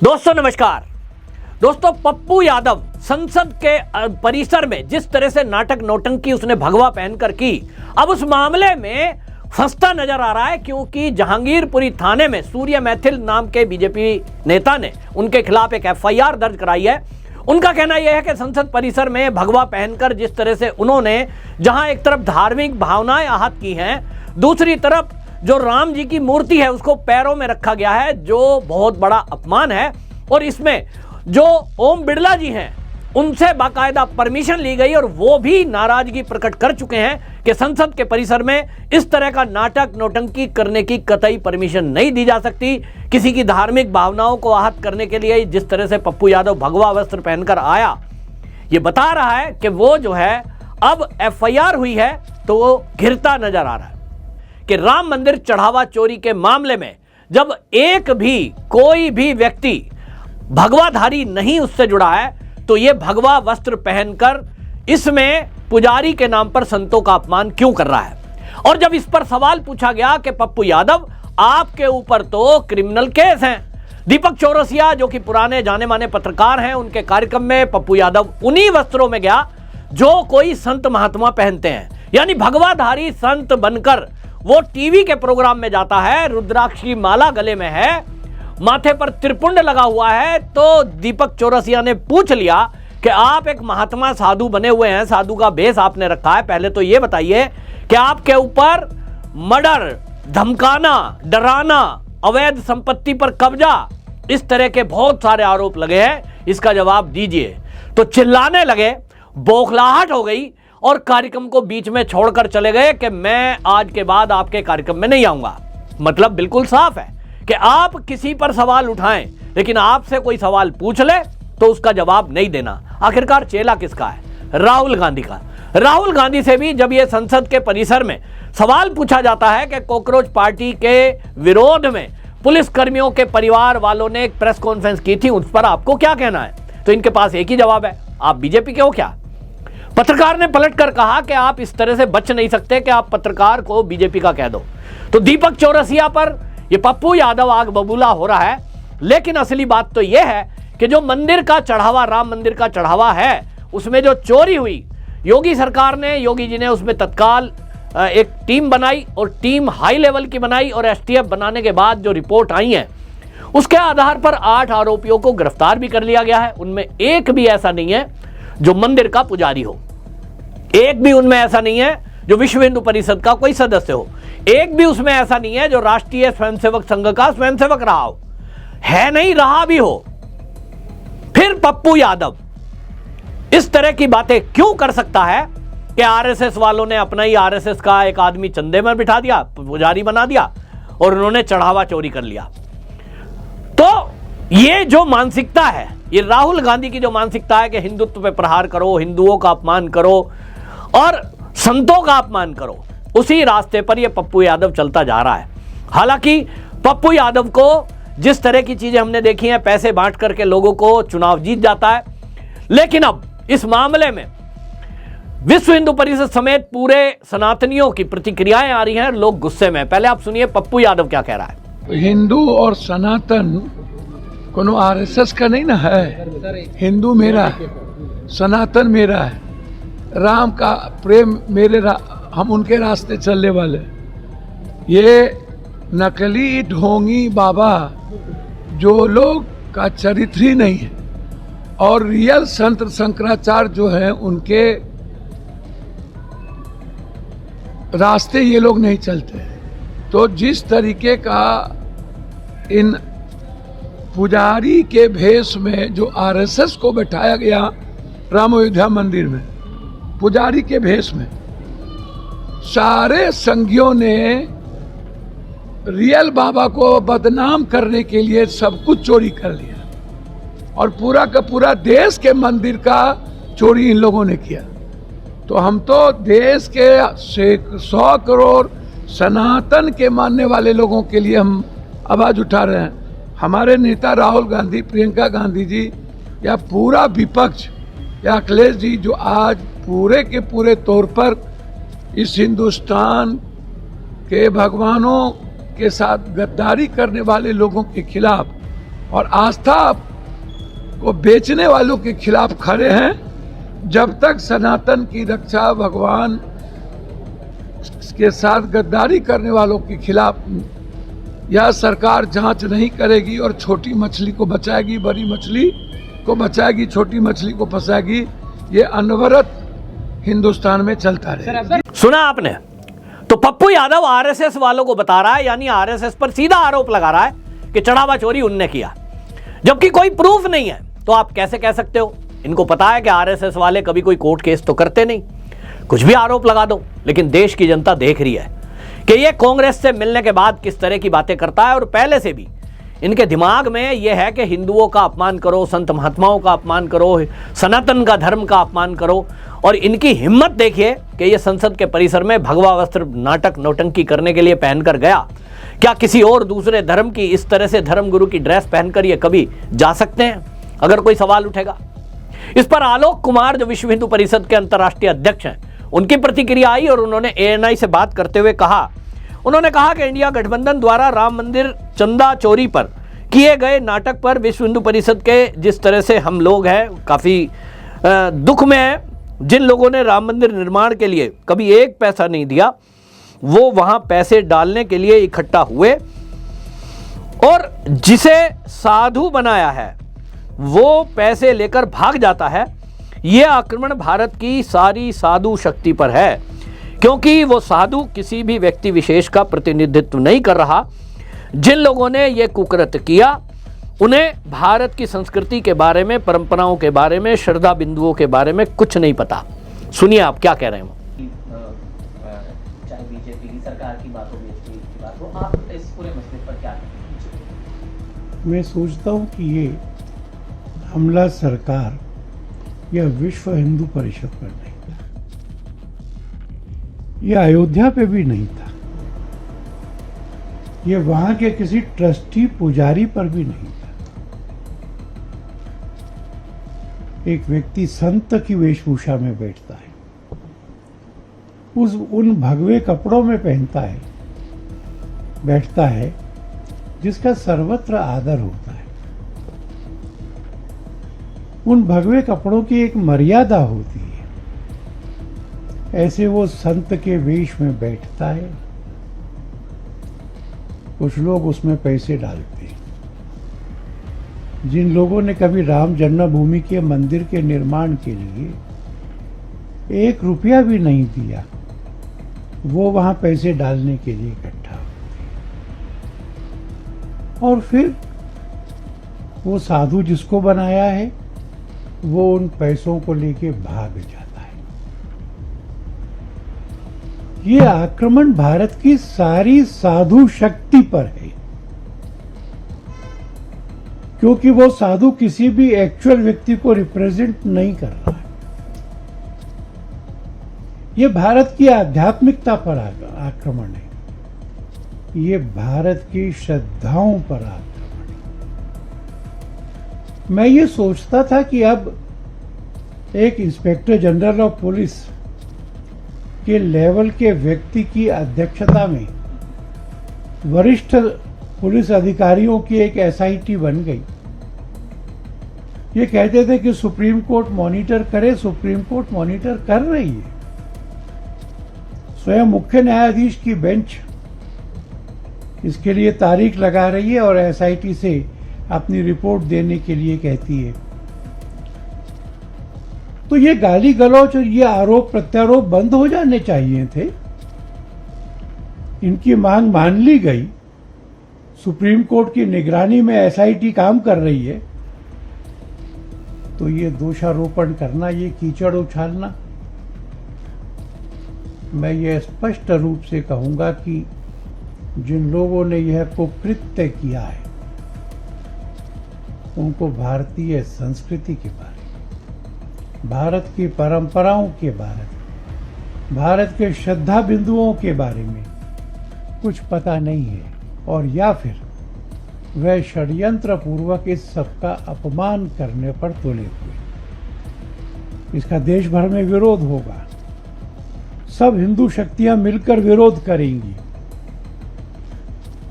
दोस्तों नमस्कार। दोस्तों पप्पू यादव संसद के परिसर में जिस तरह से नाटक नौटंकी उसने भगवा पहनकर की, अब उस मामले में फंसता नजर आ रहा है, क्योंकि जहांगीरपुरी थाने में सूर्य मैथिल नाम के बीजेपी नेता ने उनके खिलाफ एक एफआईआर दर्ज कराई है। उनका कहना यह है कि संसद परिसर में भगवा पहनकर जिस तरह से उन्होंने जहां एक तरफ धार्मिक भावनाएं आहत की हैं, दूसरी तरफ जो राम जी की मूर्ति है उसको पैरों में रखा गया है, जो बहुत बड़ा अपमान है। और इसमें जो ओम बिड़ला जी हैं उनसे बाकायदा परमिशन ली गई और वो भी नाराजगी प्रकट कर चुके हैं कि संसद के परिसर में इस तरह का नाटक नौटंकी करने की कतई परमिशन नहीं दी जा सकती। किसी की धार्मिक भावनाओं को आहत करने के लिए जिस तरह से पप्पू यादव भगवा वस्त्र पहनकर आया, ये बता रहा है कि वो जो है अब एफआईआर हुई है तो वो घिरता नजर आ रहा है कि राम मंदिर चढ़ावा चोरी के मामले में जब एक भी कोई भी व्यक्ति भगवाधारी नहीं उससे जुड़ा है तो ये भगवा वस्त्र पहनकर इसमें पुजारी के नाम पर संतों का अपमान क्यों कर रहा है। और जब इस पर सवाल पूछा गया कि पप्पू यादव आपके ऊपर तो क्रिमिनल केस हैं, दीपक चौरसिया जो कि पुराने जाने माने पत्रकार हैं, उनके कार्यक्रम में पप्पू यादव उन्हीं वस्त्रों में गया जो कोई संत महात्मा पहनते हैं, यानी भगवाधारी संत बनकर वो टीवी के प्रोग्राम में जाता है, रुद्राक्षी माला गले में है, माथे पर त्रिपुंड लगा हुआ है। तो दीपक चौरसिया ने पूछ लिया कि आप एक महात्मा साधु बने हुए हैं, साधु का भेष आपने रखा है, पहले तो ये बताइए कि आपके ऊपर मर्डर, धमकाना, डराना, अवैध संपत्ति पर कब्जा, इस तरह के बहुत सारे आरोप लगे हैं, इसका जवाब दीजिए। तो चिल्लाने लगे, बौखलाहट हो गई और कार्यक्रम को बीच में छोड़कर चले गए कि मैं आज के बाद आपके कार्यक्रम में नहीं आऊंगा। मतलब बिल्कुल साफ है कि आप किसी पर सवाल उठाएं, लेकिन आपसे कोई सवाल पूछ ले तो उसका जवाब नहीं देना। आखिरकार चेला किसका है? राहुल गांधी का। राहुल गांधी से भी जब यह संसद के परिसर में सवाल पूछा जाता है कि कॉकरोच पार्टी के विरोध में पुलिस कर्मियों के परिवार वालों ने एक प्रेस कॉन्फ्रेंस की थी, उस पर आपको क्या कहना है, तो इनके पास एक ही जवाब है, आप बीजेपी के हो क्या? पत्रकार ने पलटकर कहा कि आप इस तरह से बच नहीं सकते कि आप पत्रकार को बीजेपी का कह दो। तो दीपक चौरसिया पर ये पप्पू यादव आग बबूला हो रहा है। लेकिन असली बात तो यह है कि जो मंदिर का चढ़ावा, राम मंदिर का चढ़ावा है, उसमें जो चोरी हुई, योगी सरकार ने, योगी जी ने उसमें तत्काल एक टीम बनाई और टीम हाई लेवल की बनाई और एसटीएफ बनाने के बाद जो रिपोर्ट आई है उसके आधार पर 8 आरोपियों को गिरफ्तार भी कर लिया गया है। उनमें एक भी ऐसा नहीं है जो मंदिर का पुजारी हो, एक भी उनमें ऐसा नहीं है जो विश्व हिंदू परिषद का कोई सदस्य हो, एक भी उसमें ऐसा नहीं है जो राष्ट्रीय स्वयंसेवक संघ का स्वयंसेवक रहा हो, है नहीं, रहा भी हो। फिर पप्पू यादव इस तरह की बातें क्यों कर सकता है कि आरएसएस वालों ने अपना ही आरएसएस का एक आदमी चंदे में बिठा दिया, पुजारी बना दिया और उन्होंने चढ़ावा चोरी कर लिया। तो ये जो मानसिकता है, ये राहुल गांधी की जो मानसिकता है कि हिंदुत्व पे प्रहार करो, हिंदुओं का अपमान करो और संतों का अपमान करो, उसी रास्ते पर ये पप्पू यादव चलता जा रहा है। हालांकि पप्पू यादव को जिस तरह की चीजें हमने देखी हैं, पैसे बांट करके लोगों को चुनाव जीत जाता है, लेकिन अब इस मामले में विश्व हिंदू परिषद समेत पूरे सनातनियों की प्रतिक्रियाएं आ रही हैं, लोग गुस्से में। पहले आप सुनिए पप्पू यादव क्या कह रहा है। हिंदू और सनातन कोनो आरएसएस का नहीं ना है, हिंदू मेरा है, सनातन मेरा है, राम का प्रेम मेरे हम उनके रास्ते चलने वाले। ये नकली ढोंगी बाबा जो लोग का चरित्र ही नहीं है और रियल संत शंकराचार्य जो है उनके रास्ते ये लोग नहीं चलते। तो जिस तरीके का इन पुजारी के भेष में जो आरएसएस को बैठाया गया राम अयोध्या मंदिर में, पुजारी के भेष में सारे संघियों ने रियल बाबा को बदनाम करने के लिए सब कुछ चोरी कर लिया और पूरा का पूरा देश के मंदिर का चोरी इन लोगों ने किया। तो हम तो देश के 100 करोड़ सनातन के मानने वाले लोगों के लिए हम आवाज उठा रहे हैं। हमारे नेता राहुल गांधी, प्रियंका गांधी जी या पूरा विपक्ष या अखिलेश जी जो आज पूरे के पूरे तौर पर इस हिंदुस्तान के भगवानों के साथ गद्दारी करने वाले लोगों के खिलाफ और आस्था को बेचने वालों के खिलाफ खड़े हैं। जब तक सनातन की रक्षा भगवान के साथ गद्दारी करने वालों के खिलाफ यह सरकार जांच नहीं करेगी और छोटी मछली को बचाएगी, बड़ी मछली को बचाएगी, छोटी मछली को फंसाएगी, ये अनवरत हिंदुस्तान में चलता रहेगा। सुना आपने? तो पप्पू यादव आरएसएस वालों को बता रहा है, यानी आरएसएस पर सीधा आरोप लगा रहा है कि चढ़ावा चोरी उनने किया, जबकि कोई प्रूफ नहीं है। तो आप कैसे कह सकते हो? इनको पता है कि आरएसएस वाले कभी कोई कोर्ट केस तो करते नहीं, कुछ भी आरोप लगा दो। लेकिन देश की जनता देख रही है कि ये कांग्रेस से मिलने के बाद किस तरह की बातें करता है, और पहले से भी इनके दिमाग में यह है कि हिंदुओं का अपमान करो, संत महात्माओं का अपमान करो, सनातन का धर्म का अपमान करो। और इनकी हिम्मत देखिए कि ये संसद के परिसर में भगवा वस्त्र नाटक नौटंकी करने के लिए पहनकर गया। क्या किसी और दूसरे धर्म की इस तरह से धर्मगुरु की ड्रेस पहनकर ये कभी जा सकते हैं? अगर कोई सवाल उठेगा इस पर। आलोक कुमार जो विश्व हिंदू परिषद के अंतर्राष्ट्रीय अध्यक्ष हैं, उनकी प्रतिक्रिया आई और उन्होंने ANI से बात करते हुए कहा, उन्होंने कहा कि इंडिया गठबंधन द्वारा राम मंदिर चंदा चोरी पर किए गए नाटक पर विश्व हिंदू परिषद के जिस तरह से हम लोग हैं काफ़ी दुख में हैं। जिन लोगों ने राम मंदिर निर्माण के लिए कभी एक पैसा नहीं दिया, वो वहाँ पैसे डालने के लिए इकट्ठा हुए, और जिसे साधु बनाया है वो पैसे लेकर भाग जाता है। ये आक्रमण भारत की सारी साधु शक्ति पर है, क्योंकि वो साधु किसी भी व्यक्ति विशेष का प्रतिनिधित्व नहीं कर रहा। जिन लोगों ने ये कुकृत्य किया उन्हें भारत की संस्कृति के बारे में, परंपराओं के बारे में, श्रद्धा बिंदुओं के बारे में कुछ नहीं पता। सुनिए आप क्या कह रहे हैं। चाहे बीजेपी की सरकार की बात हो, बीजेपी की बात हो, आप इस पूरे मसले पर क्या कहेंगे? मैं सोचता हूँ कि ये हमला सरकार या विश्व हिंदू परिषद पर नहीं था, ये अयोध्या पे भी नहीं था, ये वहां के किसी ट्रस्टी पुजारी पर भी नहीं था। एक व्यक्ति संत की वेशभूषा में बैठता है, उन भगवे कपड़ों में पहनता है, बैठता है, जिसका सर्वत्र आदर होता है। उन भगवे कपड़ों की एक मर्यादा होती है। ऐसे वो संत के वेश में बैठता है, कुछ लोग उसमें पैसे डालते हैं। जिन लोगों ने कभी राम जन्मभूमि के मंदिर के निर्माण के लिए 1 रुपया भी नहीं दिया, वो वहां पैसे डालने के लिए इकट्ठा होते हैं। और फिर वो साधु जिसको बनाया है वो उन पैसों को लेके भाग जाता है। ये आक्रमण भारत की सारी साधु शक्ति पर है, क्योंकि वो साधु किसी भी एक्चुअल व्यक्ति को रिप्रेजेंट नहीं कर रहा है। ये भारत की आध्यात्मिकता पर आक्रमण है, ये भारत की श्रद्धाओं पर आक्रमण है। मैं ये सोचता था कि अब एक इंस्पेक्टर जनरल ऑफ पुलिस के लेवल के व्यक्ति की अध्यक्षता में वरिष्ठ पुलिस अधिकारियों की एक SIT बन गई। ये कहते थे कि सुप्रीम कोर्ट मॉनिटर करे, सुप्रीम कोर्ट मॉनिटर कर रही है। स्वयं मुख्य न्यायाधीश की बेंच इसके लिए तारीख लगा रही है और SIT से अपनी रिपोर्ट देने के लिए कहती है। तो ये गाली गलौज और ये आरोप प्रत्यारोप बंद हो जाने चाहिए थे। इनकी मांग मान ली गई, सुप्रीम कोर्ट की निगरानी में SIT काम कर रही है, तो ये दोषारोपण करना, ये कीचड़ उछालना, मैं ये स्पष्ट रूप से कहूंगा कि जिन लोगों ने यह कुकृत्य किया है उनको भारतीय संस्कृति के बारे में, भारत की परंपराओं के बारे में, भारत के श्रद्धा बिंदुओं के बारे में कुछ पता नहीं है, और या फिर वह षड्यंत्र पूर्वक इस सबका अपमान करने पर तुले हुए। इसका देश भर में विरोध होगा, सब हिंदू शक्तियां मिलकर विरोध करेंगी।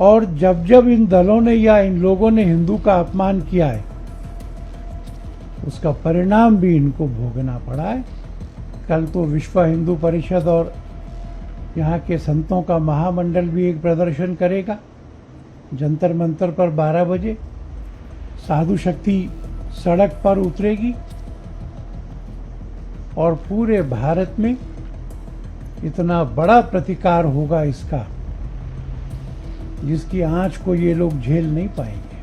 और जब जब इन दलों ने या इन लोगों ने हिंदू का अपमान किया है, उसका परिणाम भी इनको भोगना पड़ा है। कल तो विश्व हिंदू परिषद और यहाँ के संतों का महामंडल भी एक प्रदर्शन करेगा जंतर मंतर पर 12 बजे। साधु शक्ति सड़क पर उतरेगी और पूरे भारत में इतना बड़ा प्रतिकार होगा इसका, जिसकी आंच को ये लोग झेल नहीं पाएंगे।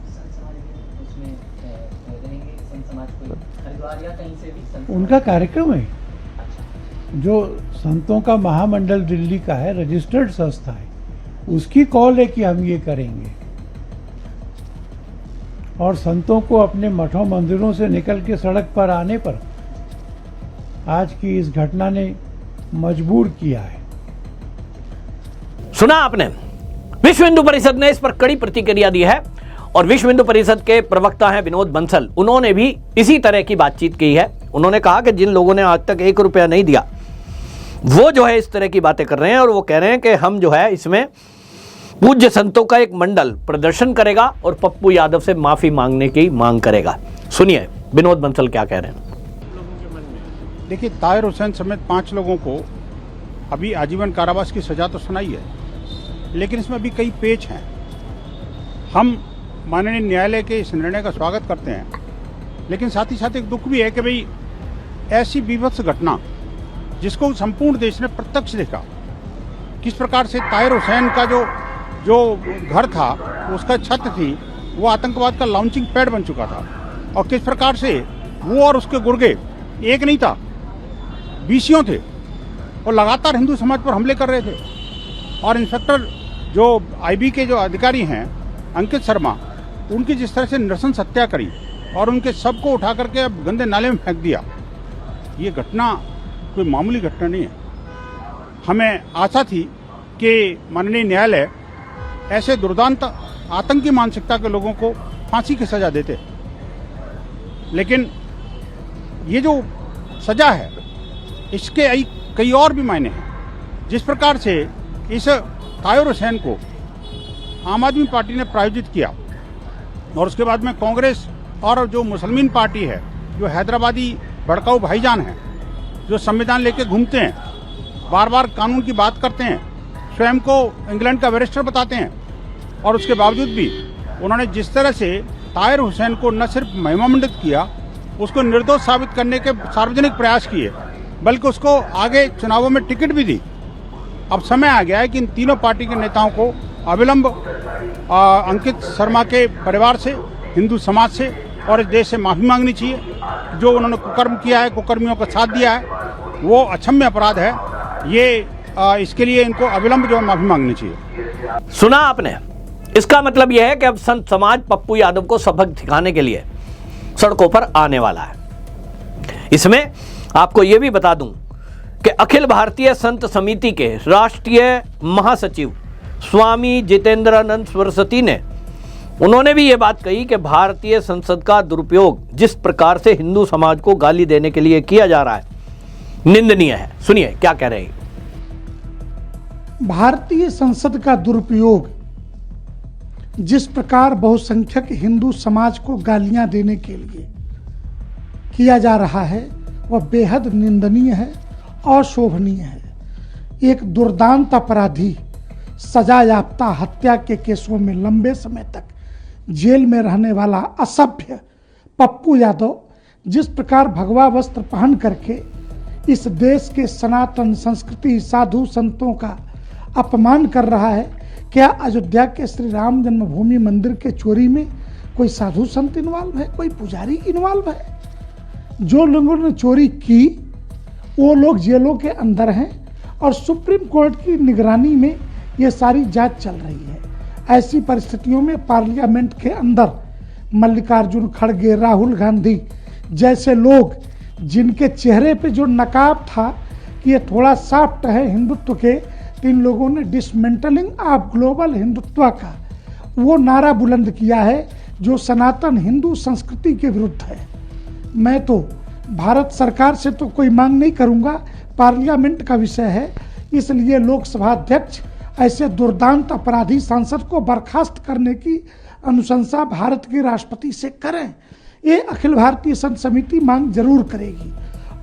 संत समाज भी उसमें रहेंगे, संत समाज कोई हरिद्वार या कहीं से भी संत उनका कार्यक्रम है। अच्छा, जो संतों का महामंडल दिल्ली का है, रजिस्टर्ड संस्था है, उसकी कॉल है कि हम ये करेंगे। और संतों को अपने मठों मंदिरों से निकल के सड़क पर आने पर आज की इस घटना ने मजबूर किया है। सुना आपने, विश्व हिंदू परिषद ने इस पर कड़ी प्रतिक्रिया दी है और विश्व हिंदू परिषद के प्रवक्ता हैं विनोद बंसल, उन्होंने भी इसी तरह की बातचीत की है। उन्होंने कहा कि जिन लोगों ने आज तक 1 रुपया नहीं दिया वो जो है इस तरह की बातें कर रहे हैं और वो कह रहे हैं कि हम जो है इसमें पूज्य संतों का एक मंडल प्रदर्शन करेगा और पप्पू यादव से माफी मांगने की मांग करेगा। सुनिए विनोद बंसल क्या कह रहे हैं। देखिए, ताहिर हुसैन समेत 5 लोगों को अभी आजीवन कारावास की सजा तो सुनाई है, लेकिन इसमें अभी कई पेच हैं। हम माननीय न्यायालय के इस निर्णय का स्वागत करते हैं, लेकिन साथ ही साथ एक दुख भी है कि भाई ऐसी बीभत्स घटना जिसको संपूर्ण देश ने प्रत्यक्ष देखा, किस प्रकार से ताहिर हुसैन का जो घर था, उसका छत थी, वो आतंकवाद का लॉन्चिंग पैड बन चुका था, और किस प्रकार से वो और उसके गुर्गे एक नहीं था, 20 थे और लगातार हिंदू समाज पर हमले कर रहे थे। और इंस्पेक्टर जो आईबी के जो अधिकारी हैं अंकित शर्मा, उनकी जिस तरह से नृशंस हत्या करी और उनके सब को उठा करके अब गंदे नाले में फेंक दिया, ये घटना कोई मामूली घटना नहीं है। हमें आशा थी कि माननीय न्यायालय ऐसे दुर्दांत आतंकी मानसिकता के लोगों को फांसी की सजा देते, लेकिन ये जो सजा है इसके कई और भी मायने हैं। जिस प्रकार से इस ताहिर हुसैन को आम आदमी पार्टी ने प्रायोजित किया और उसके बाद में कांग्रेस और जो मुसलमान पार्टी है, जो हैदराबादी भड़काऊ भाईजान हैं, जो संविधान लेके घूमते हैं, बार बार कानून की बात करते हैं, स्वयं को इंग्लैंड का बैरिस्टर बताते हैं, और उसके बावजूद भी उन्होंने जिस तरह से ताहिर हुसैन को न सिर्फ महिमामंडित किया, उसको निर्दोष साबित करने के सार्वजनिक प्रयास किए, बल्कि उसको आगे चुनावों में टिकट भी दी। अब समय आ गया है कि इन तीनों पार्टी के नेताओं को अविलंब अंकित शर्मा के परिवार से, हिंदू समाज से और इस देश से माफी मांगनी चाहिए। जो उन्होंने कुकर्म किया है, कुकर्मियों का साथ दिया है, वो अक्षम्य अपराध है। ये इसके लिए इनको अविलंब जो माफी मांगनी चाहिए। सुना आपने, इसका मतलब यह है कि अब संत समाज पप्पू यादव को सबक दिखाने के लिए सड़कों पर आने वाला है। इसमें आपको यह भी बता दूं कि अखिल भारतीय संत समिति के राष्ट्रीय महासचिव स्वामी जितेंद्रानंद सरस्वती ने, उन्होंने भी यह बात कही कि भारतीय संसद का दुरुपयोग जिस प्रकार से हिंदू समाज को गाली देने के लिए किया जा रहा है, निंदनीय है। सुनिए क्या कह रहे हैं। भारतीय संसद का दुरुपयोग जिस प्रकार बहुसंख्यक हिंदू समाज को गालियां देने के लिए किया जा रहा है, वह बेहद निंदनीय है और शोभनीय है। एक दुर्दांत अपराधी सजा याफ्ता हत्या के केसों में लंबे समय तक जेल में रहने वाला असभ्य पप्पू यादव जिस प्रकार भगवा वस्त्र पहन करके इस देश के सनातन संस्कृति साधु संतों का अपमान कर रहा है, क्या अयोध्या के श्री राम जन्मभूमि मंदिर के चोरी में कोई साधु संत इन्वॉल्व है, कोई पुजारी इन्वॉल्व है? जो लोगों ने चोरी की वो लोग जेलों के अंदर हैं और सुप्रीम कोर्ट की निगरानी में ये सारी जांच चल रही है। ऐसी परिस्थितियों में पार्लियामेंट के अंदर मल्लिकार्जुन खड़गे, राहुल गांधी जैसे लोग जिनके चेहरे पे जो नकाब था कि ये थोड़ा सॉफ्ट है हिंदुत्व के, इन लोगों ने डिसमेंटलिंग ऑफ ग्लोबल हिंदुत्व का वो नारा बुलंद किया है जो सनातन हिंदू संस्कृति के विरुद्ध है। मैं तो भारत सरकार से तो कोई मांग नहीं करूंगा, पार्लियामेंट का विषय है, इसलिए लोकसभा अध्यक्ष ऐसे दुर्दांत अपराधी सांसद को बर्खास्त करने की अनुशंसा भारत के राष्ट्रपति से करें। ये अखिल भारतीय संत समिति मांग जरूर करेगी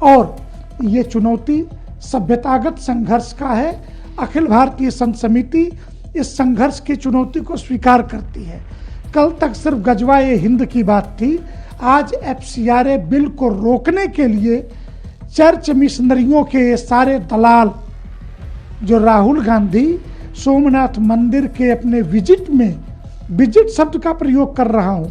और ये चुनौती सभ्यतागत संघर्ष का है। अखिल भारतीय संत समिति इस संघर्ष की चुनौती को स्वीकार करती है। कल तक सिर्फ गजवा-ए हिंद की बात थी, आज FCRA बिल को रोकने के लिए चर्च मिशनरियों के ये सारे दलाल जो राहुल गांधी सोमनाथ मंदिर के अपने विजिट में, विजिट शब्द का प्रयोग कर रहा हूं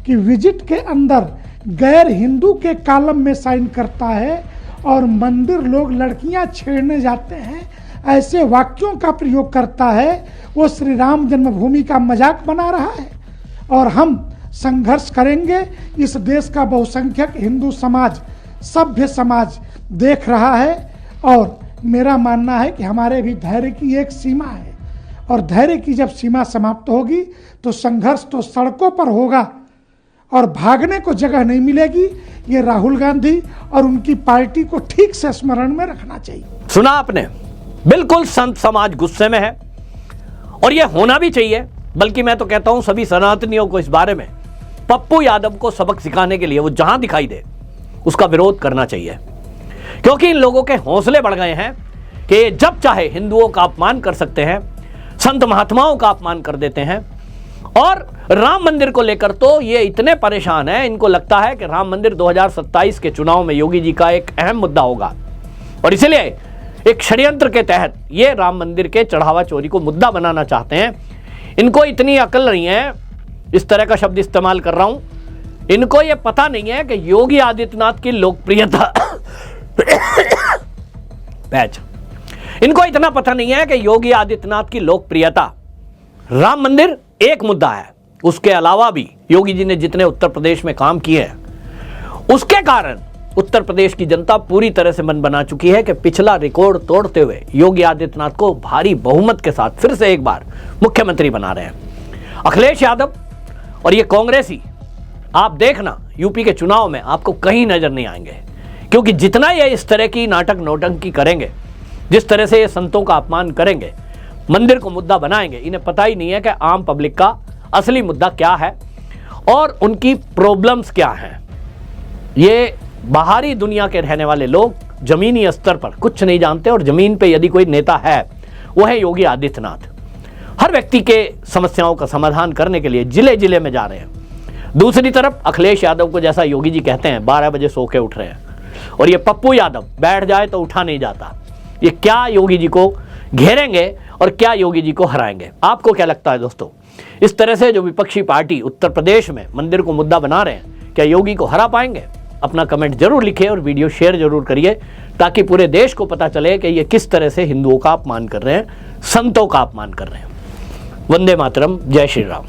कि विजिट के अंदर गैर हिंदू के कॉलम में साइन करता है और मंदिर लोग लड़कियां छेड़ने जाते हैं, ऐसे वाक्यों का प्रयोग करता है, वो श्री राम जन्मभूमि का मजाक बना रहा है। और हम संघर्ष करेंगे। इस देश का बहुसंख्यक हिंदू समाज, सभ्य समाज देख रहा है और मेरा मानना है कि हमारे भी धैर्य की एक सीमा है और धैर्य की जब सीमा समाप्त होगी तो संघर्ष तो सड़कों पर होगा और भागने को जगह नहीं मिलेगी। ये राहुल गांधी और उनकी पार्टी को ठीक से स्मरण में रखना चाहिए। सुना आपने, बिल्कुल संत समाज गुस्से में है और यह होना भी चाहिए। बल्कि मैं तो कहता हूं सभी सनातनियों को इस बारे में पप्पू यादव को सबक सिखाने के लिए वो जहां दिखाई दे उसका विरोध करना चाहिए, क्योंकि इन लोगों के हौसले बढ़ गए हैं कि जब चाहे हिंदुओं का अपमान कर सकते हैं, संत महात्माओं का अपमान कर देते हैं। और राम मंदिर को लेकर तो ये इतने परेशान हैं, इनको लगता है कि राम मंदिर 2027 के चुनाव में योगी जी का एक अहम मुद्दा होगा और इसलिए एक षड्यंत्र के तहत ये राम मंदिर के चढ़ावा चोरी को मुद्दा बनाना चाहते हैं। इनको इतनी अकल नहीं है, इस तरह का शब्द इस्तेमाल कर रहा हूं, इनको ये पता नहीं है कि योगी आदित्यनाथ की लोकप्रियता पैच, इनको इतना पता नहीं है कि योगी आदित्यनाथ की लोकप्रियता, राम मंदिर एक मुद्दा है, उसके अलावा भी योगी जी ने जितने उत्तर प्रदेश में काम किए हैं उसके कारण उत्तर प्रदेश की जनता पूरी तरह से मन बना चुकी है कि पिछला रिकॉर्ड तोड़ते हुए योगी आदित्यनाथ को भारी बहुमत के साथ फिर से एक बार मुख्यमंत्री बना रहे हैं। अखिलेश यादव और ये कांग्रेसी, आप देखना यूपी के चुनाव में आपको कहीं नजर नहीं आएंगे, क्योंकि जितना ये इस तरह की नाटक नौटंकी करेंगे, जिस तरह से ये संतों का अपमान करेंगे, मंदिर को मुद्दा बनाएंगे, इन्हें पता ही नहीं है कि आम पब्लिक का असली मुद्दा क्या है और उनकी प्रॉब्लम्स क्या हैं। ये बाहरी दुनिया के रहने वाले लोग जमीनी स्तर पर कुछ नहीं जानते और जमीन पे यदि कोई नेता है वो है योगी आदित्यनाथ। हर व्यक्ति के समस्याओं का समाधान करने के लिए जिले जिले में जा रहे हैं। दूसरी तरफ अखिलेश यादव को जैसा योगी जी कहते हैं 12 बजे सो के उठ रहे हैं और ये पप्पू यादव बैठ जाए तो उठा नहीं जाता। ये क्या योगी जी को घेरेंगे और क्या योगी जी को हराएंगे? आपको क्या लगता है दोस्तों? इस तरह से जो विपक्षी पार्टी उत्तर प्रदेश में मंदिर को मुद्दा बना रहे हैं, क्या योगी को हरा पाएंगे? अपना कमेंट जरूर लिखिए और वीडियो शेयर जरूर करिए ताकि पूरे देश को पता चले कि ये किस तरह से हिंदुओं का अपमान कर रहे हैं, संतों का अपमान कर रहे हैं। वंदे मातरम, जय श्री राम।